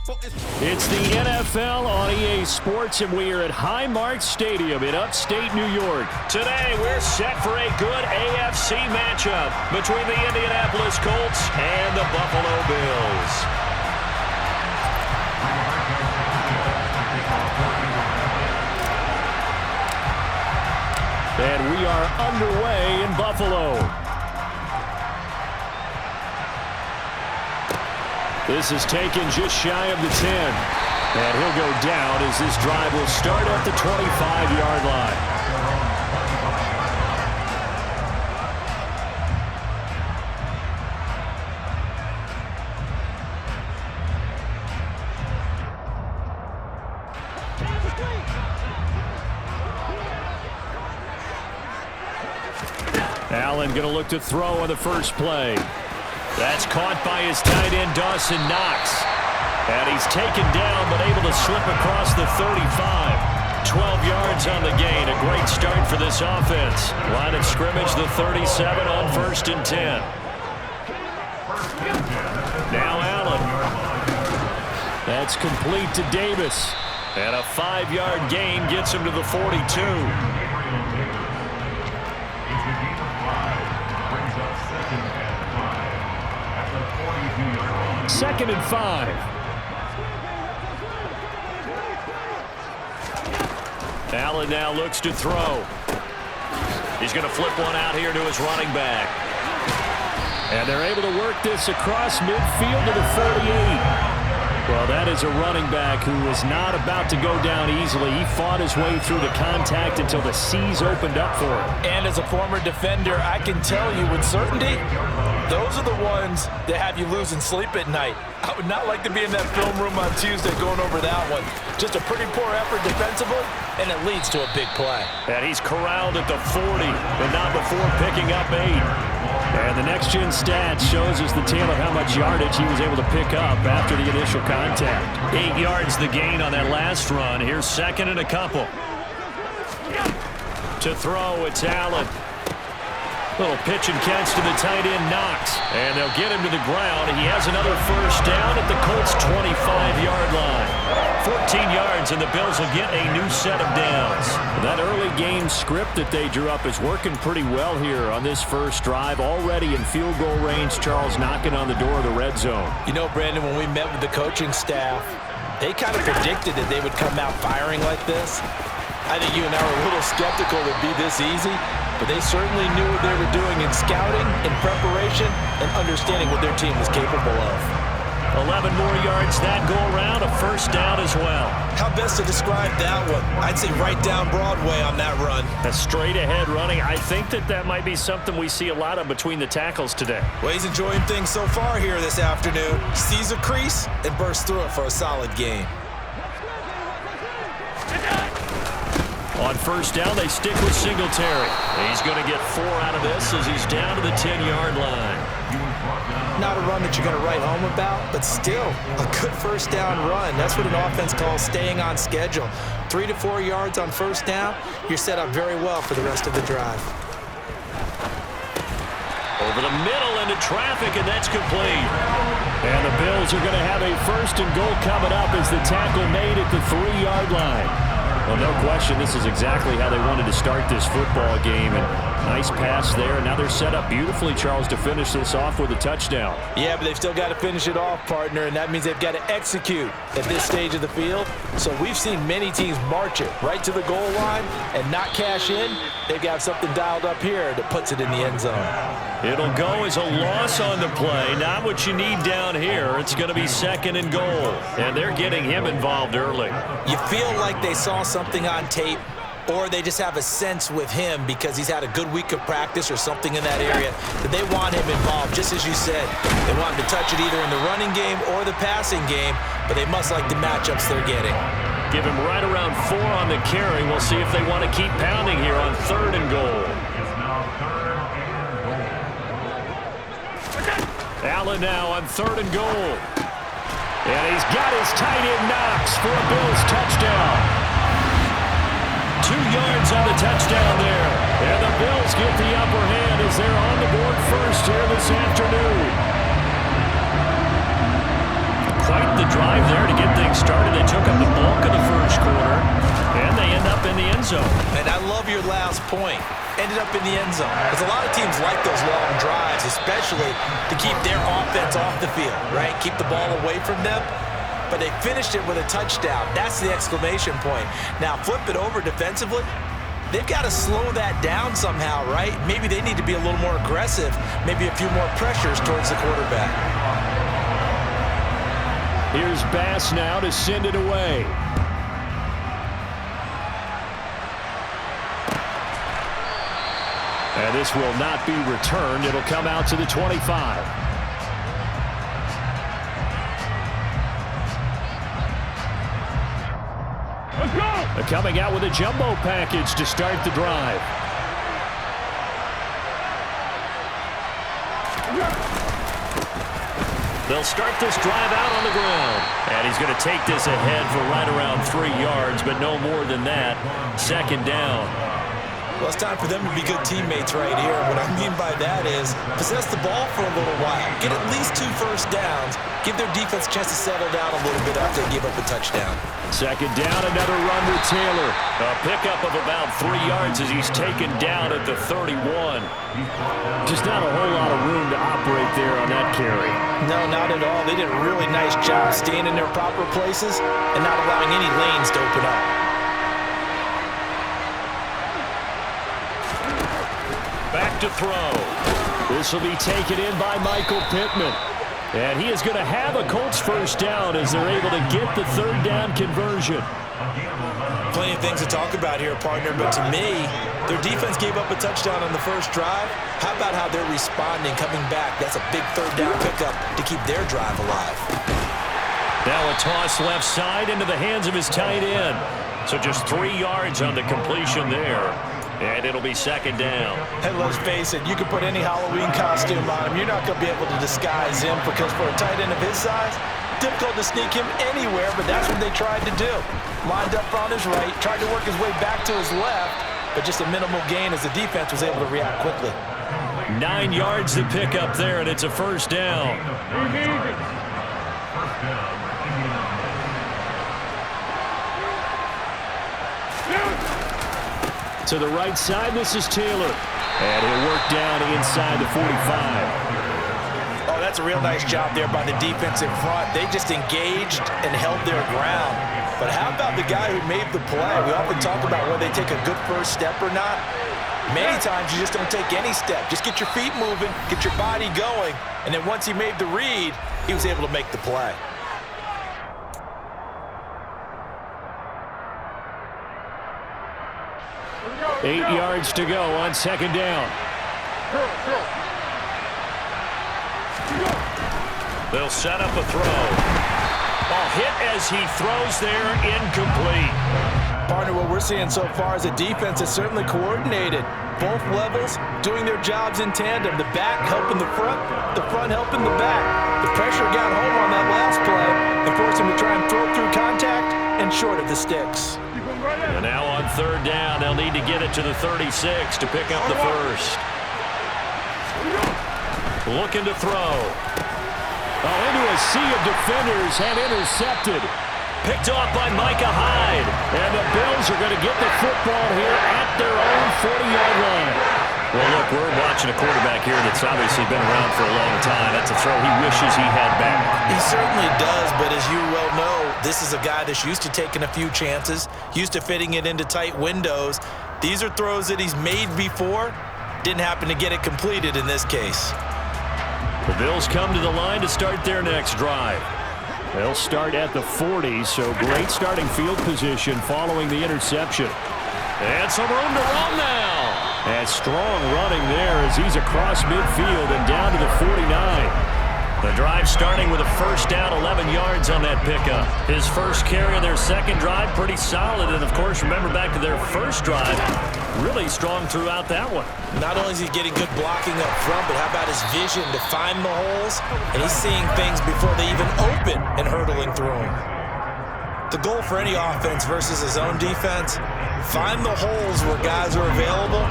It's the NFL on EA Sports, and we are at Highmark Stadium in upstate New York. Today, we're set for a good AFC matchup between the Indianapolis Colts and the Buffalo Bills. And we are underway in Buffalo. This is taken just shy of the 10. And he'll go down as this drive will start at the 25-yard line. Allen going to look to throw on the first play. That's caught by his tight end, Dawson Knox. And he's taken down, but able to slip across the 35. 12 yards on the gain. A great start for this offense. Line of scrimmage, the 37 on 1st and 10. Now Allen. That's complete to Davis. And a 5-yard gain gets him to the 42. Second and 5. Allen now looks to throw. He's going to flip one out here to his running back. And they're able to work this across midfield to the 48. Well, that is a running back who is not about to go down easily. He fought his way through the contact until the seas opened up for him. And as a former defender, I can tell you with certainty, those are the ones that have you losing sleep at night. I would not like to be in that film room on Tuesday going over that one. Just a pretty poor effort defensively, and it leads to a big play. And he's corralled at the 40, but not before picking up 8. And the next-gen stats shows us the tale of how much yardage he was able to pick up after the initial contact. 8 yards the gain on that last run. Here's second and a couple. To throw, it's Allen. Little pitch and catch to the tight end, Knox. And they'll get him to the ground. He has another first down at the Colts' 25-yard line. 14 yards, and the Bills will get a new set of downs. That early game script that they drew up is working pretty well here on this first drive. Already in field goal range, Charles knocking on the door of the red zone. You know, Brandon, when we met with the coaching staff, they kind of predicted that they would come out firing like this. I think you and I were a little skeptical it would be this easy, but they certainly knew what they were doing in scouting, in preparation, and understanding what their team was capable of. 11 more yards that go around, a first down as well. How best to describe that one? I'd say right down Broadway on that run. A straight-ahead running. I think that might be something we see a lot of between the tackles today. Well, he's enjoying things so far here this afternoon. Sees a crease and bursts through it for a solid gain. On first down, they stick with Singletary. He's going to get 4 out of this as he's down to the 10-yard line. Not a run that you're going to write home about, but still a good first down run. That's what an offense calls staying on schedule. 3 to 4 yards on first down, you're set up very well for the rest of the drive. Over the middle into traffic, and that's complete. And the Bills are going to have a first and goal coming up as the tackle made at the 3-yard line. Well, no question, this is exactly how they wanted to start this football game. And nice pass there. Now they're set up beautifully, Charles, to finish this off with a touchdown. Yeah, but they've still got to finish it off, partner, and that means they've got to execute at this stage of the field. So we've seen many teams march it right to the goal line and not cash in. They've got something dialed up here that puts it in the end zone. It'll go as a loss on the play. Not what you need down here. It's going to be second and goal. And they're getting him involved early. You feel like they saw something on tape, or they just have a sense with him because he's had a good week of practice or something in that area that they want him involved, just as you said. They want him to touch it either in the running game or the passing game, but they must like the matchups they're getting. Give him right around 4 on the carry. We'll see if they want to keep pounding here on 3rd and goal. Allen now on 3rd and goal. And he's got his tight end Knox for a Bills touchdown. 2 yards on the touchdown there. And the Bills get the upper hand as they're on the board first here this afternoon. Quite the drive there to get getting started. They took up the bulk of the first quarter, and they end up in the end zone. And I love your last point. Ended up in the end zone. Because a lot of teams like those long drives, especially to keep their offense off the field, right? Keep the ball away from them. But they finished it with a touchdown. That's the exclamation point. Now, flip it over defensively. They've got to slow that down somehow, right? Maybe they need to be a little more aggressive. Maybe a few more pressures towards the quarterback. Here's Bass now to send it away. And this will not be returned. It'll come out to the 25. They're coming out with a jumbo package to start the drive. They'll start this drive out on the ground. And he's going to take this ahead for right around 3 yards, but no more than that. Second down. Well, it's time for them to be good teammates right here. What I mean by that is possess the ball for a little while. Get at least 2 first downs. Give their defense a chance to settle down a little bit after they give up a touchdown. Second down, another run with Taylor. A pickup of about 3 yards as he's taken down at the 31. Just not a whole lot of room to operate there on that carry. No, not at all. They did a really nice job staying in their proper places and not allowing any lanes to open up. Back to throw. This will be taken in by Michael Pittman. And he is going to have a Colts first down as they're able to get the third down conversion. Plenty of things to talk about here, partner, but to me, their defense gave up a touchdown on the first drive. How about how they're responding, coming back? That's a big third down pickup to keep their drive alive. Now a toss left side into the hands of his tight end. So just 3 yards on the completion there. And it'll be second down. And let's face it, you can put any Halloween costume on him. You're not going to be able to disguise him because for a tight end of his size, difficult to sneak him anywhere, but that's what they tried to do. Lined up on his right, tried to work his way back to his left, but just a minimal gain as the defense was able to react quickly. 9 yards to pick up there, and it's a first down. To the right side, this is Taylor. And he'll work down inside the 45. Oh, that's a real nice job there by the defense in front. They just engaged and held their ground. But how about the guy who made the play? We often talk about whether they take a good first step or not. Many times you just don't take any step. Just get your feet moving, get your body going, and then once he made the read, he was able to make the play. Eight yards to go on second down. They'll set up a throw. Ball hit as he throws there, incomplete. Partner, what we're seeing so far is a defense that's certainly coordinated. Both levels doing their jobs in tandem. The back helping the front helping the back. The pressure got home on that last play and forced him to try and throw through contact and short of the sticks. And now on third down, they'll need to get it to the 36 to pick up the first. Looking to throw. Oh, into a sea of defenders and intercepted. Picked off by Micah Hyde. And the Bills are going to get the football here at their own 40-yard line. Well, look, we're watching a quarterback here that's obviously been around for a long time. That's a throw he wishes he had back. He certainly does, but as you well know, this is a guy that's used to taking a few chances, used to fitting it into tight windows. These are throws that he's made before. Didn't happen to get it completed in this case. The Bills come to the line to start their next drive. They'll start at the 40, so great starting field position following the interception. And some room to run now. And strong running there as he's across midfield and down to the 49. The drive starting with a first down, 11 yards on that pickup. His first carry of their second drive, pretty solid. And, of course, remember back to their first drive, really strong throughout that one. Not only is he getting good blocking up front, but how about his vision to find the holes? And he's seeing things before they even open and hurtling through them. The goal for any offense versus his own defense, find the holes where guys are available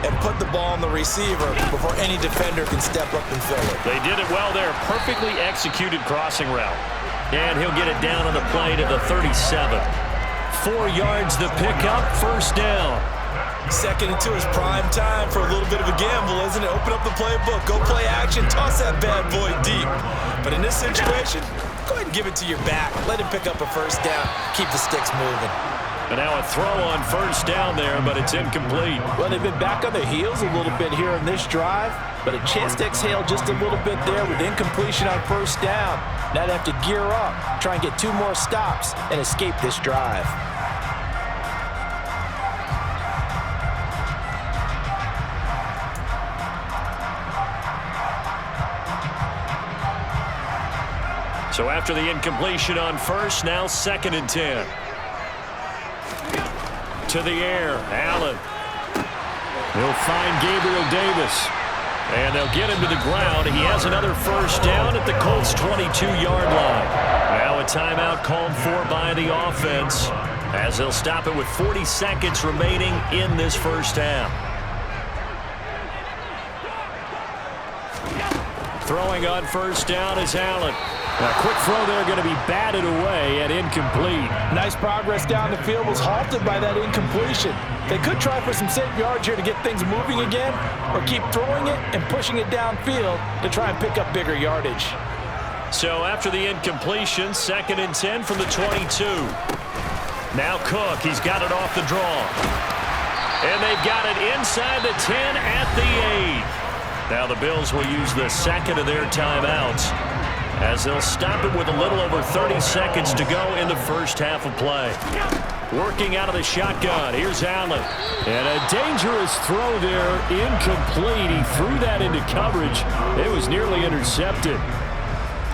and put the ball on the receiver before any defender can step up and fill it. They did it well there. Perfectly executed crossing route. And he'll get it down on the play to the 37. 4 yards the pickup, first down. 2nd and 2 is prime time for a little bit of a gamble, isn't it? Open up the playbook, go play action, toss that bad boy deep. But in this situation, go ahead and give it to your back. Let him pick up a first down. Keep the sticks moving. And now a throw on first down there, but it's incomplete. Well, they've been back on their heels a little bit here in this drive, but a chance to exhale just a little bit there with incompletion on first down. Now they have to gear up, try and get 2 more stops, and escape this drive. So after the incompletion on first, now 2nd and 10. To the air, Allen. He'll find Gabriel Davis. And they'll get him to the ground. He has another first down at the Colts' 22-yard line. Now a timeout called for by the offense, as they'll stop it with 40 seconds remaining in this first half. Throwing on first down is Allen. A quick throw there going to be batted away and incomplete. Nice progress down the field, was halted by that incompletion. They could try for some safe yards here to get things moving again, or keep throwing it and pushing it downfield to try and pick up bigger yardage. So after the incompletion, 2nd and 10 from the 22. Now Cook, he's got it off the draw. And they've got it inside the 10 at the 8. Now the Bills will use the 2nd of their timeouts, as they'll stop it with a little over 30 seconds to go in the first half of play. Working out of the shotgun, here's Allen. And a dangerous throw there, incomplete. He threw that into coverage. It was nearly intercepted.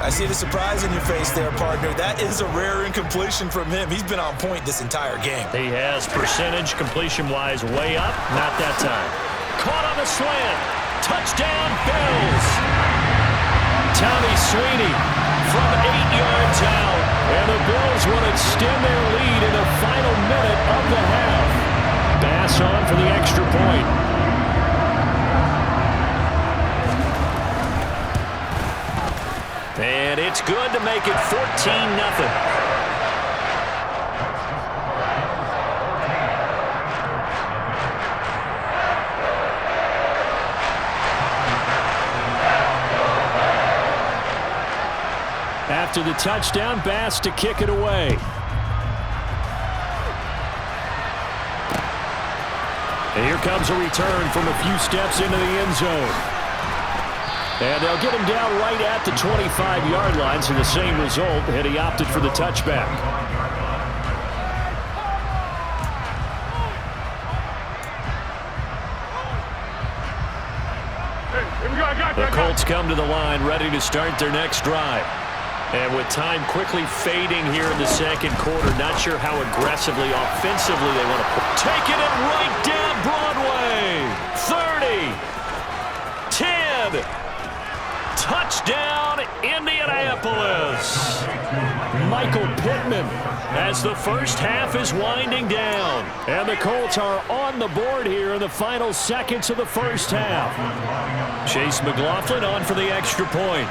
I see the surprise in your face there, partner. That is a rare incompletion from him. He's been on point this entire game. He has percentage completion-wise way up. Not that time. Caught on the slant. Touchdown, Bills. Tommy Sweeney from 8 yards out. And the Bills want to extend their lead in the final minute of the half. Bass on for the extra point. And it's good to make it 14-0. After the touchdown, Bass to kick it away. And here comes a return from a few steps into the end zone. And they'll get him down right at the 25-yard line, so the same result, and he opted for the touchback. The Colts come to the line, ready to start their next drive. And with time quickly fading here in the second quarter, not sure how aggressively, offensively they want to take it in right down Broadway. 30, 10, touchdown Indianapolis. Michael Pittman as the first half is winding down. And the Colts are on the board here in the final seconds of the first half. Chase McLaughlin on for the extra point.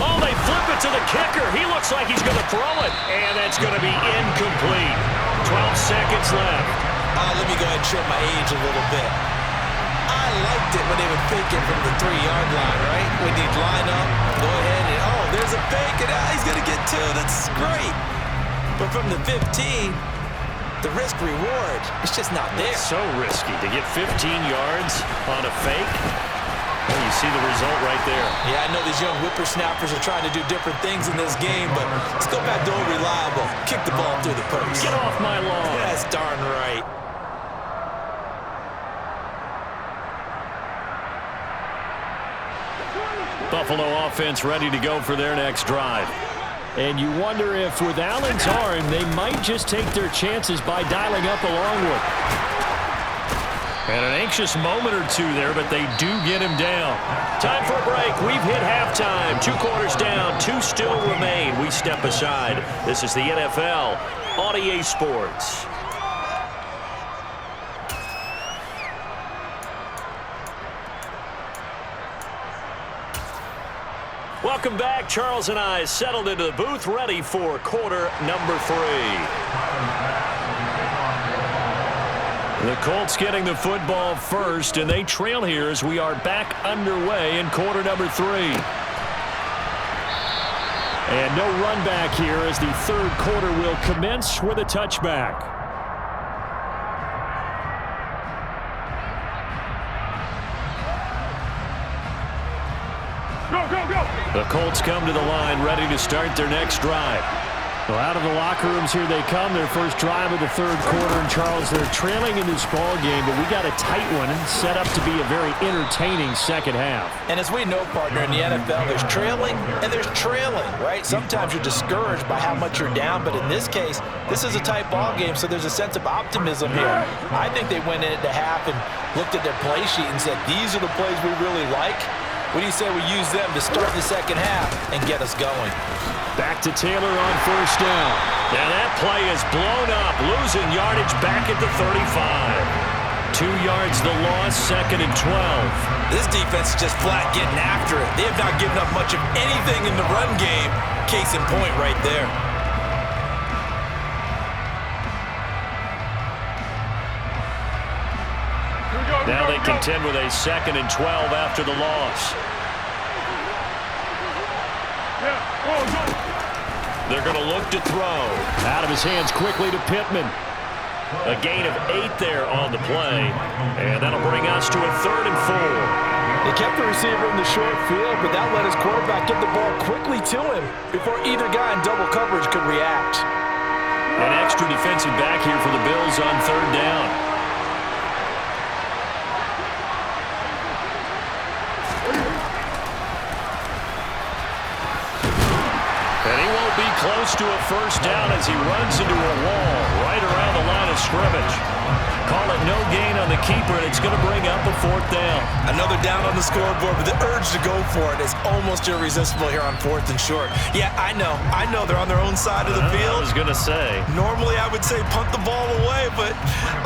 Oh, they flip it to the kicker. He looks like he's going to throw it. And that's going to be incomplete. 12 seconds left. Let me go ahead and show my age a little bit. I liked it when they would fake it from the 3-yard line, right? When they'd line up, go ahead and, oh, there's a fake, and he's going to get 2. That's great. But from the 15, the risk reward, it's just not there. So risky to get 15 yards on a fake. Well, you see the result right there. Yeah, I know these young whippersnappers are trying to do different things in this game, but let's go back to old reliable. Kick the ball through the post. Get off my lawn. That's darn right. Buffalo offense ready to go for their next drive. And you wonder if with Allen's arm, they might just take their chances by dialing up a long one. And an anxious moment or two there, but they do get him down. Time for a break. We've hit halftime. 2 quarters down, 2 still remain. We step aside. This is the NFL on EA Sports. Welcome back. Charles and I settled into the booth, ready for quarter number 3. The Colts getting the football first, and they trail here as we are back underway in quarter number 3. And no run back here as the third quarter will commence with a touchback. The Colts come to the line, ready to start their next drive. Well, out of the locker rooms here they come, their first drive of the third quarter. And, Charles, they're trailing in this ball game, but we got a tight one set up to be a very entertaining second half. And as we know, partner, in the NFL, there's trailing and there's trailing, right? Sometimes you're discouraged by how much you're down, but in this case, this is a tight ball game, so there's a sense of optimism here. I think they went into half and looked at their play sheet and said, these are the plays we really like. What do you say we use them to start the second half and get us going? Back to Taylor on first down. And that play is blown up, losing yardage back at the 35. 2 yards the loss, 2nd and 12. This defense is just flat getting after it. They have not given up much of anything in the run game. Case in point right there. Now they contend with a 2nd and 12 after the loss. They're going to look to throw. Out of his hands quickly to Pittman. A gain of 8 there on the play. And that'll bring us to a 3rd and 4. They kept the receiver in the short field, but that let his quarterback get the ball quickly to him before either guy in double coverage could react. An extra defensive back here for the Bills on 3rd down. Close to a first down as he runs into a wall right around the line of scrimmage. Call it no gain on the keeper, and it's going to bring up a 4th down. Another down on the scoreboard, but the urge to go for it is almost irresistible here on 4th and short. Yeah, I know they're on their own side of the field. I was going to say. Normally I would say punt the ball away, but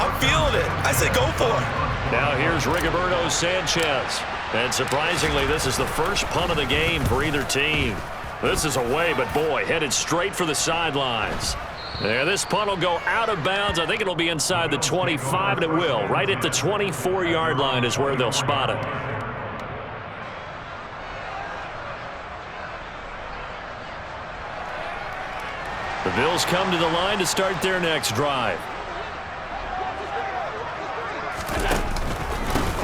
I'm feeling it. I say go for it. Now here's Rigoberto Sanchez. And surprisingly, this is the first punt of the game for either team. This is away, but boy, headed straight for the sidelines. Yeah, this punt will go out of bounds. I think it'll be inside the 25, and it will. Right at the 24-yard line is where they'll spot it. The Bills come to the line to start their next drive.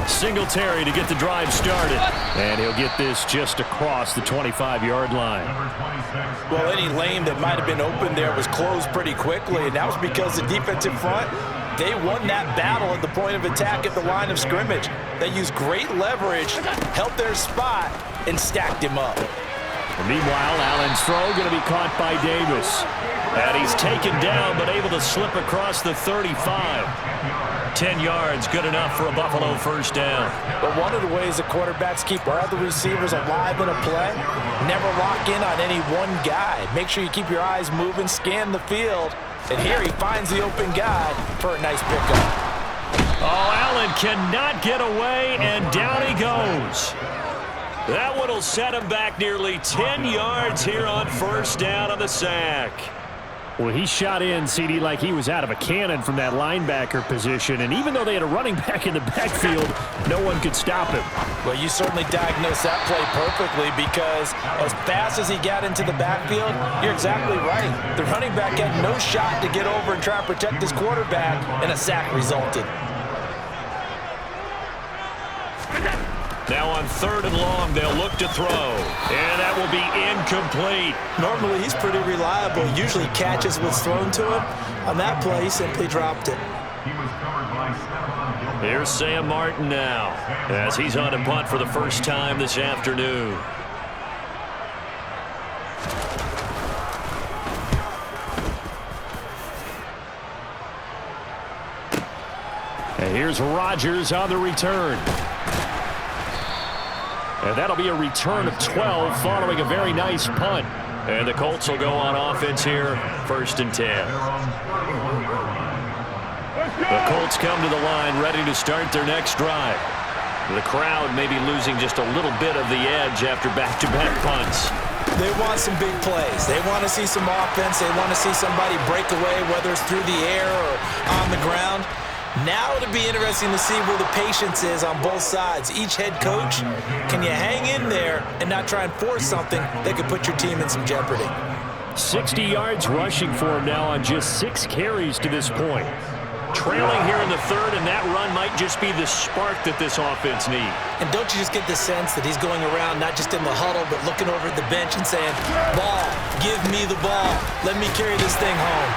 Singletary to get the drive started. And he'll get this just across the 25-yard line. Well, any lane that might have been open there was closed pretty quickly, and that was because the defensive front, they won that battle at the point of attack at the line of scrimmage. They used great leverage, held their spot, and stacked him up. And meanwhile, Allen's throw going to be caught by Davis. And he's taken down, but able to slip across the 35. 10 yards, good enough for a Buffalo first down. But one of the ways the quarterbacks keep all the receivers alive in a play, never lock in on any one guy. Make sure you keep your eyes moving, scan the field, and here he finds the open guy for a nice pickup. Oh, Allen cannot get away, and down he goes. That one will set him back nearly 10 yards here on first down on the sack. Well, he shot in, CD, like he was out of a cannon from that linebacker position. And even though they had a running back in the backfield, no one could stop him. Well, you certainly diagnosed that play perfectly because as fast as he got into the backfield, you're exactly right. The running back had no shot to get over and try to protect his quarterback, and a sack resulted. Now on 3rd and long, they'll look to throw. And that will be incomplete. Normally, he's pretty reliable. Usually catches what's thrown to him. On that play, he simply dropped it. Here's Sam Martin now as he's on a punt for the first time this afternoon. And here's Rodgers on the return. And that'll be a return of 12 following a very nice punt. And the Colts will go on offense here, 1st and 10. The Colts come to the line ready to start their next drive. The crowd may be losing just a little bit of the edge after back-to-back punts. They want some big plays. They want to see some offense. They want to see somebody break away, whether it's through the air or on the ground. Now it'll be interesting to see where the patience is on both sides. Each head coach, can you hang in there and not try and force something that could put your team in some jeopardy? 60 yards rushing for him now on just 6 carries to this point. Trailing here in the third, and that run might just be the spark that this offense needs. And don't you just get the sense that he's going around not just in the huddle, but looking over at the bench and saying, ball, give me the ball. Let me carry this thing home.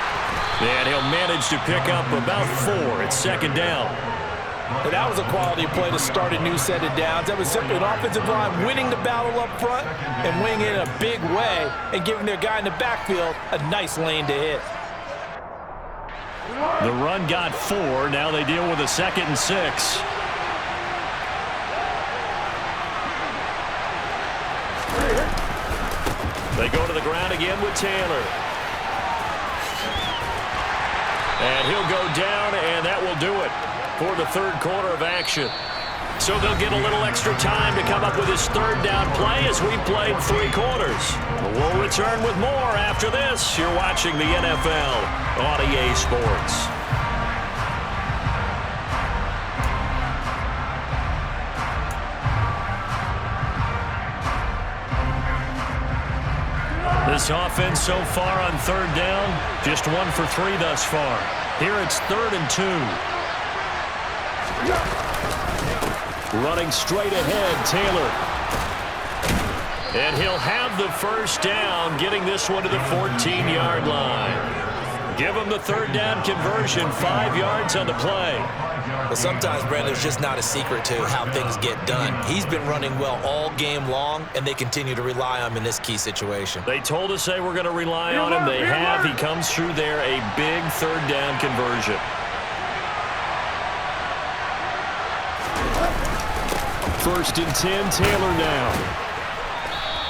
And he'll manage to pick up about 4 at second down. And that was a quality play to start a new set of downs. That was simply an offensive line winning the battle up front and winning it in a big way and giving their guy in the backfield a nice lane to hit. The run got 4. Now they deal with a 2nd and 6. They go to the ground again with Taylor. And he'll go down, and that will do it for the third quarter of action. So they'll get a little extra time to come up with his third down play as we played 3 quarters. We'll return with more after this. You're watching the NFL on EA Sports. This offense so far on third down, just 1 for 3 thus far. Here it's 3rd and 2. Running straight ahead, Taylor. And he'll have the first down, getting this one to the 14-yard line. Give him the third down conversion, 5 yards on the play. But sometimes, Brandon, there's just not a secret to how things get done. He's been running well all game long, and they continue to rely on him in this key situation. They told us they were going to rely on him. They have. He comes through there, a big third down conversion. First and 10, Taylor now.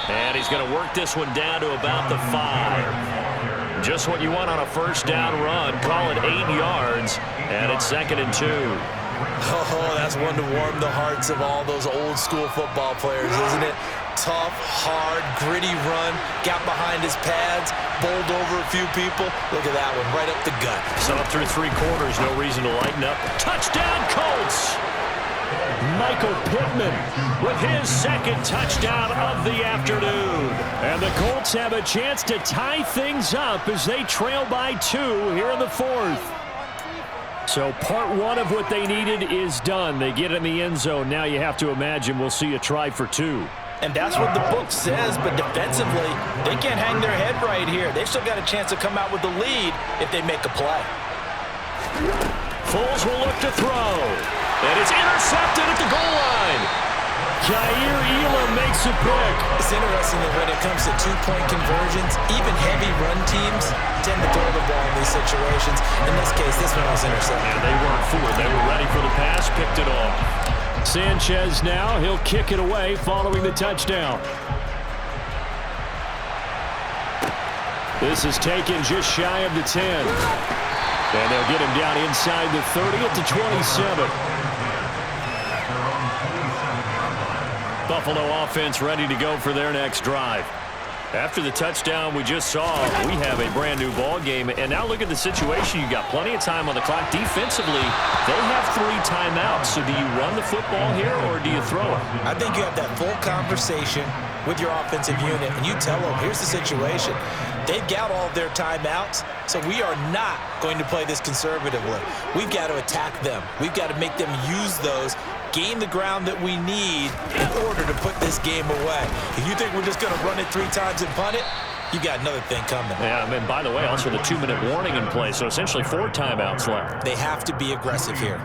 And he's going to work this one down to about the 5. Just what you want on a first down run. Call it 8 yards, and it's 2nd and 2. Oh, that's one to warm the hearts of all those old school football players, isn't it? Tough, hard, gritty run, got behind his pads, bowled over a few people. Look at that one, right up the gut. So up through 3 quarters, no reason to lighten up. Touchdown, Colts! Michael Pittman with his 2nd touchdown of the afternoon. And the Colts have a chance to tie things up as they trail by 2 here in the 4th. So part 1 of what they needed is done. They get in the end zone. Now you have to imagine we'll see a try for 2. And that's what the book says, but defensively, they can't hang their head right here. They've still got a chance to come out with the lead if they make a play. Foles will look to throw. And it's intercepted at the goal line. Jair Elam makes a pick. It's interesting that when it comes to 2-point conversions, even heavy run teams tend to throw the ball in these situations. In this case, this one was intercepted. And they weren't fooled. They were ready for the pass, picked it off. Sanchez now, he'll kick it away following the touchdown. This is taken just shy of the 10. And they'll get him down inside the 30 at the 27. Buffalo offense ready to go for their next drive. After the touchdown we just saw, we have a brand new ball game. And now look at the situation. You got plenty of time on the clock. Defensively, they have 3 timeouts. So do you run the football here or do you throw it? I think you have that full conversation with your offensive unit, and you tell them, here's the situation. They've got all of their timeouts, so we are not going to play this conservatively. We've got to attack them. We've got to make them use those, gain the ground that we need in order to put this game away. If you think we're just going to run it 3 times and punt it, you got another thing coming. Yeah, and by the way, also the 2-minute warning in play, so essentially 4 timeouts left. They have to be aggressive here.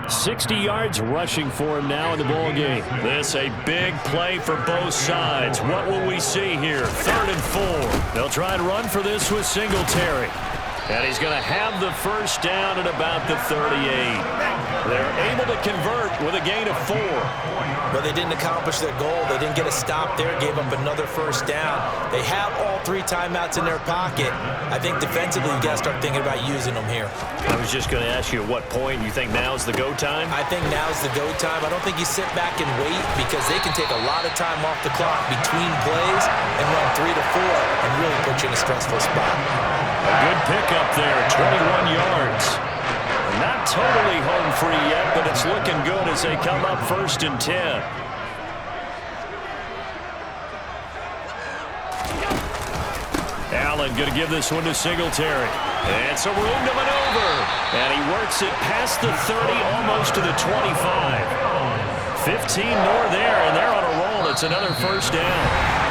60 yards rushing for him now in the ball game. This a big play for both sides. What will we see here? 3rd and 4. They'll try and run for this with Singletary. And he's going to have the first down at about the 38. They're able to convert with a gain of 4. But they didn't accomplish their goal. They didn't get a stop there, gave up another first down. They have all 3 timeouts in their pocket. I think defensively you got to start thinking about using them here. I was just going to ask you at what point you think now's the go time? I think now's the go time. I don't think you sit back and wait because they can take a lot of time off the clock between plays and run 3 to 4 and really put you in a stressful spot. A good pickup there, 21 yards. Not totally home free yet, but it's looking good as they come up 1st and 10. Allen going to give this one to Singletary. And some room to maneuver. And he works it past the 30, almost to the 25. 15 more there, and they're on a roll. It's another first down.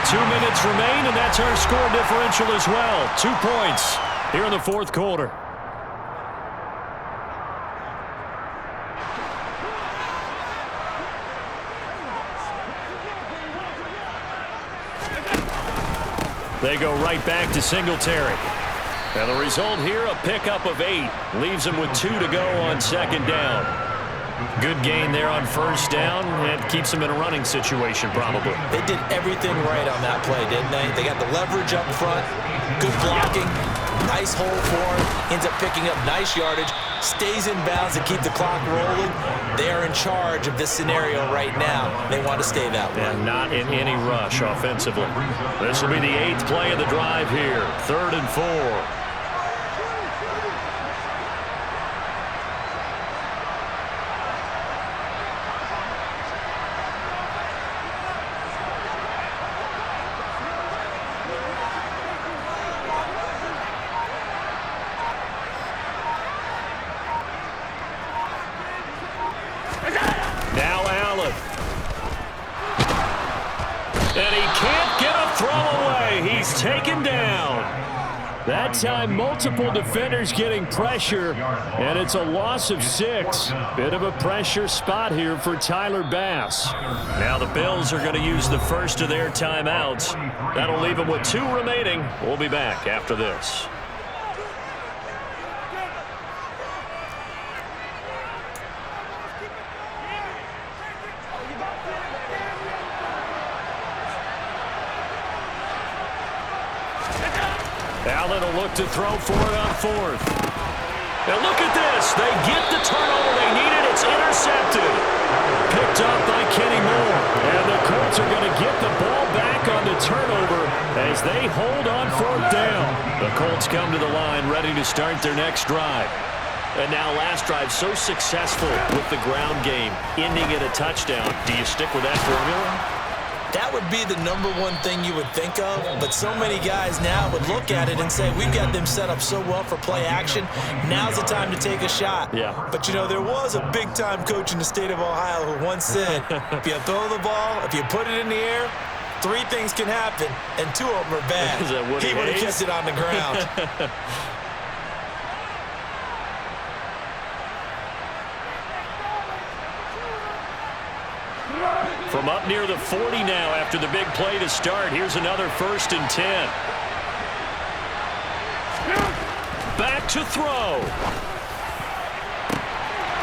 2 minutes remain, and that's our score differential as well. 2 points here in the 4th quarter. They go right back to Singletary. And the result here, a pickup of 8. Leaves him with 2 to go on 2nd down. Good gain there on 1st down, and keeps him in a running situation probably. They did everything right on that play, didn't they? They got the leverage up front, good blocking, nice hole for him, ends up picking up nice yardage, stays in bounds to keep the clock rolling. They are in charge of this scenario right now. They want to stay that way. And not in any rush offensively. This will be the 8th play of the drive here. 3rd and 4. Now Allen. And he can't get a throw away. He's taken down. That time, multiple defenders getting pressure, and it's a loss of 6. Bit of a pressure spot here for Tyler Bass. Now the Bills are going to use the first of their timeouts. That'll leave them with 2 remaining. We'll be back after this. Allen will look to throw for it on 4th. Now look at this. They get the turnover they needed. It's intercepted. Picked up by Kenny Moore. And the Colts are going to get the ball back on the turnover as they hold on 4th down. The Colts come to the line ready to start their next drive. And now last drive so successful with the ground game, ending in a touchdown. Do you stick with that formula? That would be the #1 thing you would think of, but so many guys now would look at it and say, we've got them set up so well for play action, now's the time to take a shot. Yeah. But, you know, there was a big-time coach in the state of Ohio who once said, if you throw the ball, if you put it in the air, 3 things can happen, and 2 of them are bad. Is that he would have kept it on the ground. From up near the 40 now after the big play to start. Here's another 1st and 10. Back to throw.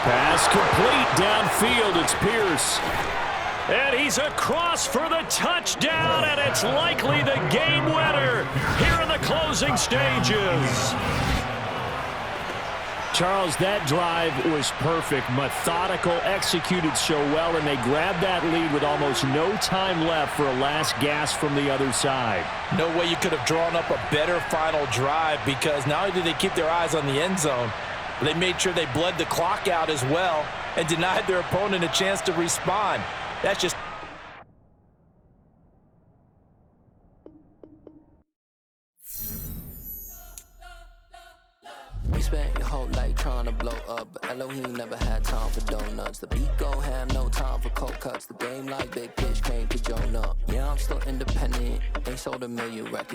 Pass complete downfield. It's Pierce. And he's across for the touchdown, and it's likely the game winner here in the closing stages. Charles, that drive was perfect, methodical, executed so well, and they grabbed that lead with almost no time left for a last gasp from the other side. No way you could have drawn up a better final drive, because not only did they keep their eyes on the end zone, they made sure they bled the clock out as well and denied their opponent a chance to respond. That's just... We spent your whole life trying to blow up, but Elohim never had time for donuts. The beat gon' have no time for cold cuts. The game like Big Pitch came to Jonah. Yeah, I'm still independent, ain't sold a million records.